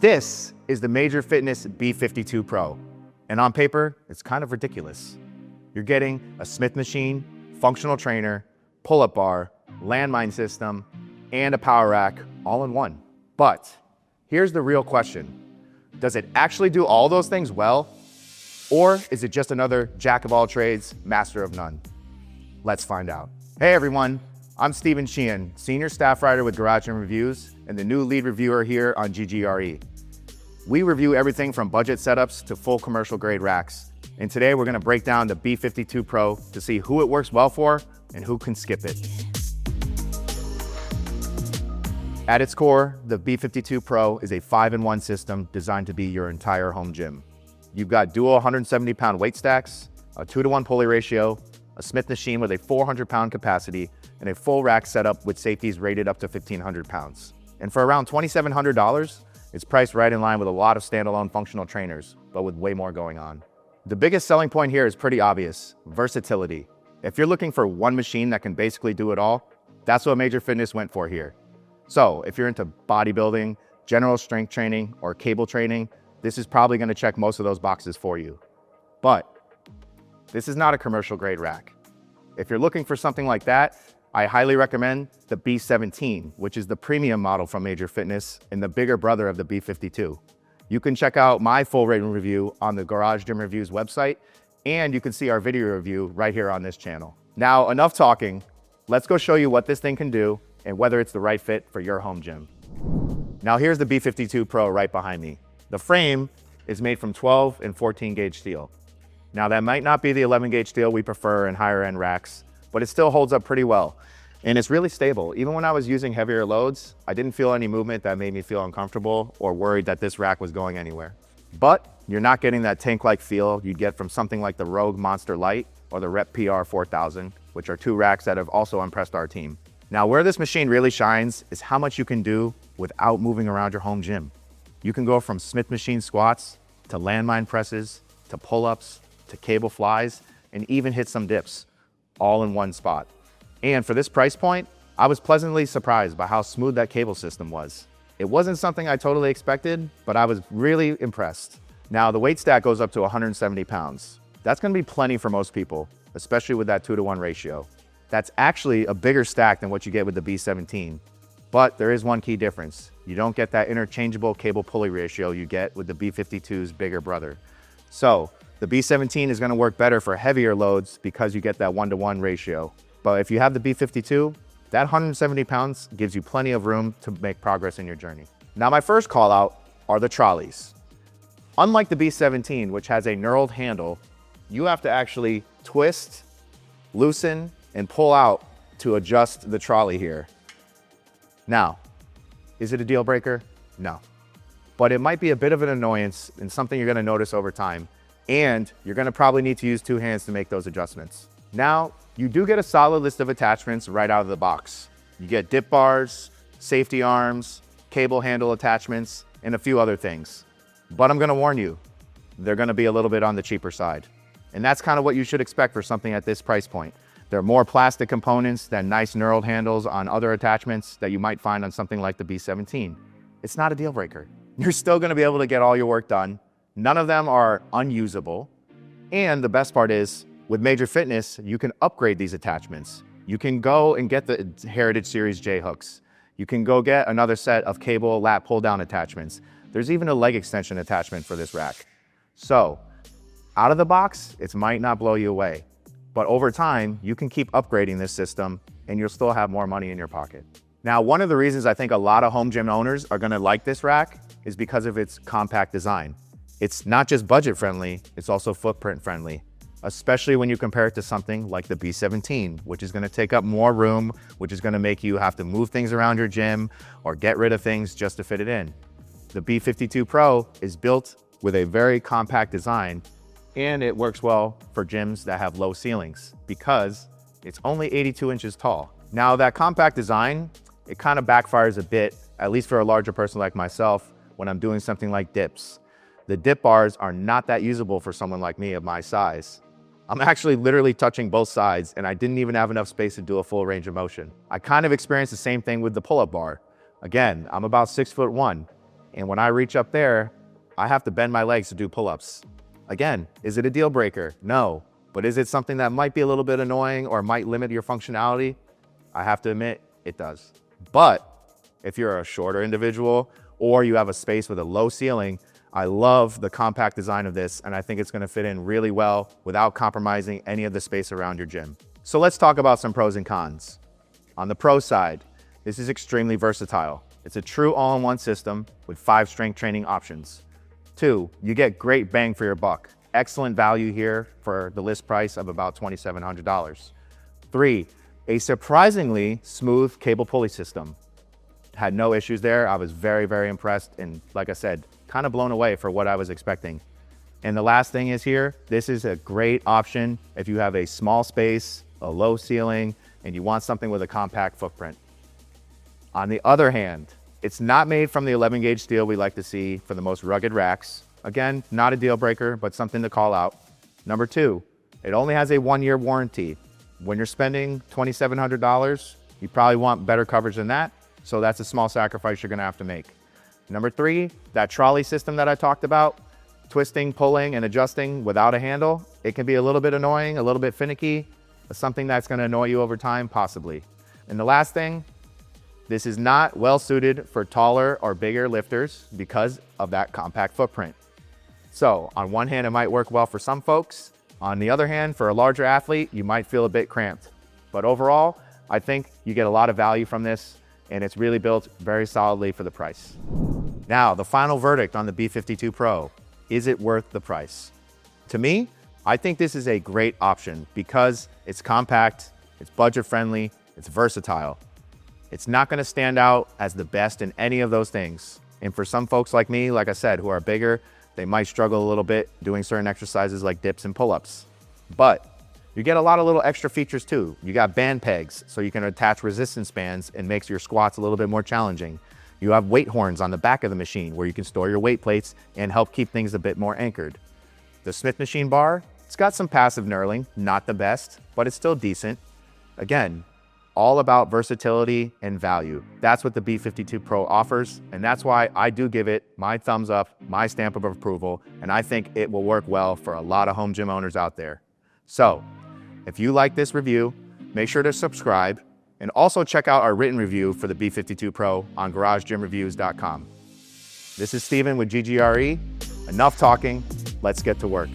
This is the Major Fitness B52 Pro, and on paper, it's kind of ridiculous. You're getting a Smith machine, functional trainer, pull-up bar, landmine system, and a power rack all in one. But here's the real question. Does it actually do all those things well? Or is it just another jack of all trades, master of none? Let's find out. Hey everyone, I'm Steven Sheehan, Senior Staff Writer with Garage Gym Reviews and the new lead reviewer here on GGRE. We review everything from budget setups to full commercial grade racks. And today we're gonna break down the B52 Pro to see who it works well for and who can skip it. At its core, the B52 Pro is a 5-in-1 system designed to be your entire home gym. You've got dual 170-pound weight stacks, a 2-to-1 pulley ratio, a Smith machine with a 400-pound capacity, and a full rack setup with safeties rated up to 1,500 pounds. And for around $2,700, it's priced right in line with a lot of standalone functional trainers, but with way more going on. The biggest selling point here is pretty obvious: versatility. If you're looking for one machine that can basically do it all, that's what Major Fitness went for here. So if you're into bodybuilding, general strength training, or cable training, this is probably gonna check most of those boxes for you. But this is not a commercial grade rack. If you're looking for something like that, I highly recommend the B17, which is the premium model from Major Fitness and the bigger brother of the B52. You can check out my full rating review on the Garage Gym Reviews website, and you can see our video review right here on this channel. Now, enough talking. Let's go show you what this thing can do and whether it's the right fit for your home gym. Now here's the B52 Pro right behind me. The frame is made from 12 and 14 gauge steel. Now that might not be the 11 gauge steel we prefer in higher end racks, but it still holds up pretty well. And it's really stable. Even when I was using heavier loads, I didn't feel any movement that made me feel uncomfortable or worried that this rack was going anywhere. But you're not getting that tank-like feel you'd get from something like the Rogue Monster Lite or the Rep PR 4000, which are two racks that have also impressed our team. Now, where this machine really shines is how much you can do without moving around your home gym. You can go from Smith machine squats to landmine presses, to pull-ups, to cable flies, and even hit some dips, all in one spot. And for this price point, I was pleasantly surprised by how smooth that cable system was. It wasn't something I totally expected, but I was really impressed. Now, the weight stack goes up to 170 pounds. That's gonna be plenty for most people, especially with that 2-to-1 ratio. That's actually a bigger stack than what you get with the B17. But there is one key difference. You don't get that interchangeable cable pulley ratio you get with the B52's bigger brother. So the B17 is gonna work better for heavier loads because you get that 1-to-1 ratio. But if you have the B52, that 170 pounds gives you plenty of room to make progress in your journey. Now, my first call out are the trolleys. Unlike the B17, which has a knurled handle, you have to actually twist, loosen, and pull out to adjust the trolley here. Now, is it a deal breaker? No. But it might be a bit of an annoyance and something you're gonna notice over time, and you're gonna probably need to use 2 hands to make those adjustments. Now, you do get a solid list of attachments right out of the box. You get dip bars, safety arms, cable handle attachments, and a few other things. But I'm gonna warn you, they're gonna be a little bit on the cheaper side. And that's kind of what you should expect for something at this price point. There are more plastic components than nice knurled handles on other attachments that you might find on something like the B17. It's not a deal breaker. You're still gonna be able to get all your work done. None of them are unusable. And the best part is, with Major Fitness, you can upgrade these attachments. You can go and get the Heritage Series J hooks. You can go get another set of cable lat pull down attachments. There's even a leg extension attachment for this rack. So, out of the box, it might not blow you away. But over time, you can keep upgrading this system and you'll still have more money in your pocket. Now, one of the reasons I think a lot of home gym owners are gonna like this rack is because of its compact design. It's not just budget friendly, it's also footprint friendly, especially when you compare it to something like the B17, which is gonna take up more room, which is gonna make you have to move things around your gym or get rid of things just to fit it in. The B52 Pro is built with a very compact design, and it works well for gyms that have low ceilings because it's only 82 inches tall. Now, that compact design, it kind of backfires a bit, at least for a larger person like myself, when I'm doing something like dips. The dip bars are not that usable for someone like me of my size. I'm actually literally touching both sides, and I didn't even have enough space to do a full range of motion. I kind of experienced the same thing with the pull-up bar. Again, I'm about 6'1", And when I reach up there, I have to bend my legs to do pull-ups. Again, is it a deal breaker? No. But is it something that might be a little bit annoying or might limit your functionality? I have to admit, it does. But if you're a shorter individual or you have a space with a low ceiling, I love the compact design of this, and I think it's gonna fit in really well without compromising any of the space around your gym. So let's talk about some pros and cons. On the pro side, this is extremely versatile. It's a true all-in-one system with 5 strength training options. 2, you get great bang for your buck. Excellent value here for the list price of about $2,700. 3, a surprisingly smooth cable pulley system. Had no issues there. I was very, very impressed. And like I said, kind of blown away for what I was expecting. And the last thing is here, this is a great option if you have a small space, a low ceiling, and you want something with a compact footprint. On the other hand, it's not made from the 11 gauge steel we like to see for the most rugged racks. Again, not a deal breaker, but something to call out. Number 2, it only has a 1-year warranty. When you're spending $2,700, you probably want better coverage than that. So that's a small sacrifice you're gonna have to make. Number 3, that trolley system that I talked about, twisting, pulling, and adjusting without a handle, it can be a little bit annoying, a little bit finicky, something that's gonna annoy you over time, possibly. And the last thing, this is not well suited for taller or bigger lifters because of that compact footprint. So on one hand, it might work well for some folks. On the other hand, for a larger athlete, you might feel a bit cramped. But overall, I think you get a lot of value from this, and it's really built very solidly for the price. Now, the final verdict on the B52 Pro. Is it worth the price? To me, I think this is a great option because it's compact, it's budget friendly, it's versatile. It's not gonna stand out as the best in any of those things. And for some folks like me, like I said, who are bigger, they might struggle a little bit doing certain exercises like dips and pull-ups. But you get a lot of little extra features too. You got band pegs, so you can attach resistance bands and makes your squats a little bit more challenging. You have weight horns on the back of the machine where you can store your weight plates and help keep things a bit more anchored. The Smith machine bar, it's got some passive knurling, not the best, but it's still decent. Again, all about versatility and value. That's what the B52 Pro offers, and that's why I do give it my thumbs up, my stamp of approval, and I think it will work well for a lot of home gym owners out there. So, if you like this review, make sure to subscribe and also check out our written review for the B52 Pro on garagegymreviews.com. This is Steven with GGRE. Enough talking, let's get to work.